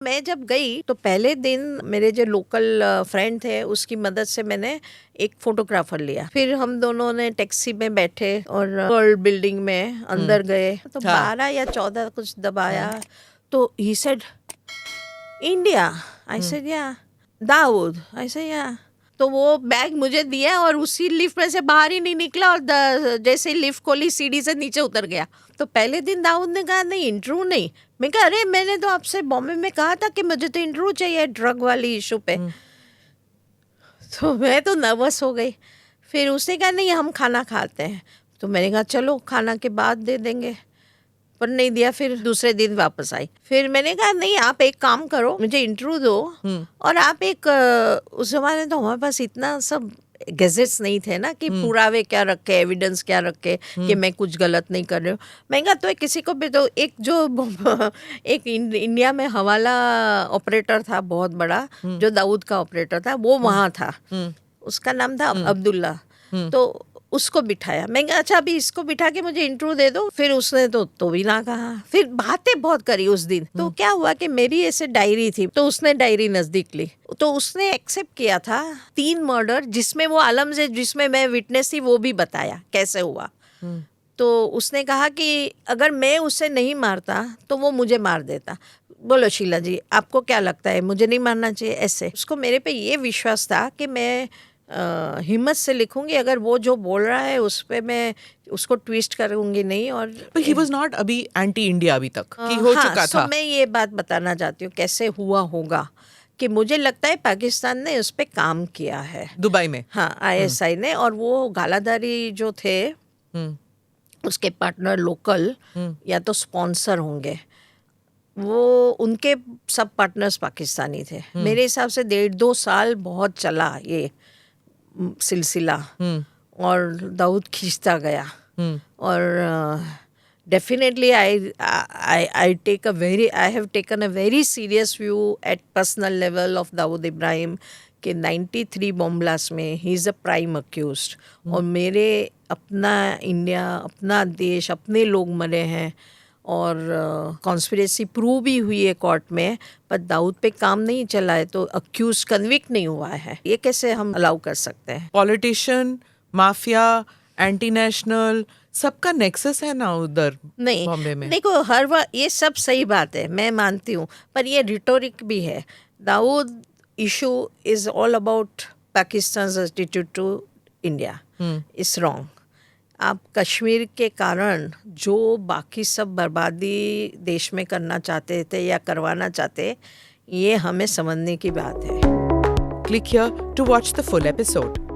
मैं जब गई तो पहले दिन मेरे जो लोकल फ्रेंड थे उसकी मदद से मैंने एक फोटोग्राफर लिया। फिर हम दोनों ने टैक्सी में बैठे और वर्ल्ड बिल्डिंग में अंदर गए तो 12 या 14 कुछ दबाया तो he said India. I said या। दाऊद। आई सेड या। तो वो बैग मुझे दिया और उसी लिफ्ट में से बाहर ही नहीं निकला और जैसे लिफ्ट खोली सीढ़ी से नीचे उतर गया। तो पहले दिन दाऊद ने कहा नहीं इंटरव्यू नहीं। मैं कहा अरे मैंने तो आपसे बॉम्बे में कहा था कि मुझे तो इंटरव्यू चाहिए ड्रग वाली इशू पे। तो मैं तो नर्वस हो गई। फिर उसने कहा नहीं हम खाना खाते हैं। तो मैंने कहा चलो खाना के बाद दे देंगे, पर नहीं दिया। फिर दूसरे दिन वापस आई। फिर मैंने कहा नहीं आप एक काम करो मुझे इंटरव्यू दो और आप एक उस जमाने तो हमारे पास इतना सब गैजेट्स नहीं थे ना कि पुरावे क्या रखे एविडेंस क्या रखे कि मैं कुछ गलत नहीं कर रही हूँ। मैं कहा तो किसी को भी तो एक जो एक इंडिया में हवाला ऑपरेटर था बहुत बड़ा जो दाऊद का ऑपरेटर था वो वहाँ था। उसका नाम था अब्दुल्ला। तो उसको बिठाया। मैं कहा अच्छा अभी इसको बिठा के मुझे इंटरव्यू दे दो। फिर उसने तो भी ना कहा। फिर बातें बहुत करी उस दिन। तो क्या हुआ कि मेरी ऐसे डायरी थी तो उसने डायरी नजदीक ली तो उसने एक्सेप्ट किया था 3 मर्डर जिसमें वो आलम से जिसमें मैं विटनेस थी वो भी बताया कैसे हुआ। तो उसने कहा कि अगर मैं उसे नहीं मारता तो वो मुझे मार देता। बोलो शीला जी आपको क्या लगता है मुझे नहीं मारना चाहिए? ऐसे उसको मेरे पे ये विश्वास था कि मैं हिम्मत से लिखूंगी। अगर वो जो बोल रहा है उस पे मैं उसको ट्विस्ट करूंगी नहीं। और ही वाज नॉट अभी एंटी इंडिया अभी तक कि हो चुका था। मैं ये बात बताना चाहती हूँ कैसे हुआ होगा कि मुझे लगता है पाकिस्तान ने उस पे काम किया है दुबई में। हाँ ISI ने। और वो गालादारी जो थे उसके पार्टनर लोकल या तो स्पॉन्सर होंगे वो उनके सब पार्टनर्स पाकिस्तानी थे। मेरे हिसाब से 1.5-2 साल बहुत चला ये सिलसिला और दाऊद खींचता गया। और definitely I have taken a very serious view at personal level of Dawood Ibrahim कि 93 बॉम्ब ब्लास्ट में ही इज़ अ प्राइम अक्यूज्ड। और मेरे अपना इंडिया अपना देश अपने लोग मरे हैं और कॉन्स्पिरेसी प्रूव भी हुई है कोर्ट में, पर दाऊद पे काम नहीं चला है तो अक्यूज कन्विक्ट नहीं हुआ है। ये कैसे हम अलाउ कर सकते हैं? पॉलिटिशियन माफिया एंटी नेशनल सबका नेक्सस है ना उधर नहीं बॉम्बे में। देखो हर बार ये सब सही बात है मैं मानती हूँ, पर ये रिटोरिक भी है। Dawood issue is all about Pakistan attitude to India is wrong. आप कश्मीर के कारण जो बाकी सब बर्बादी देश में करना चाहते थे या करवाना चाहते, ये हमें समझने की बात है। Click here to watch the full episode.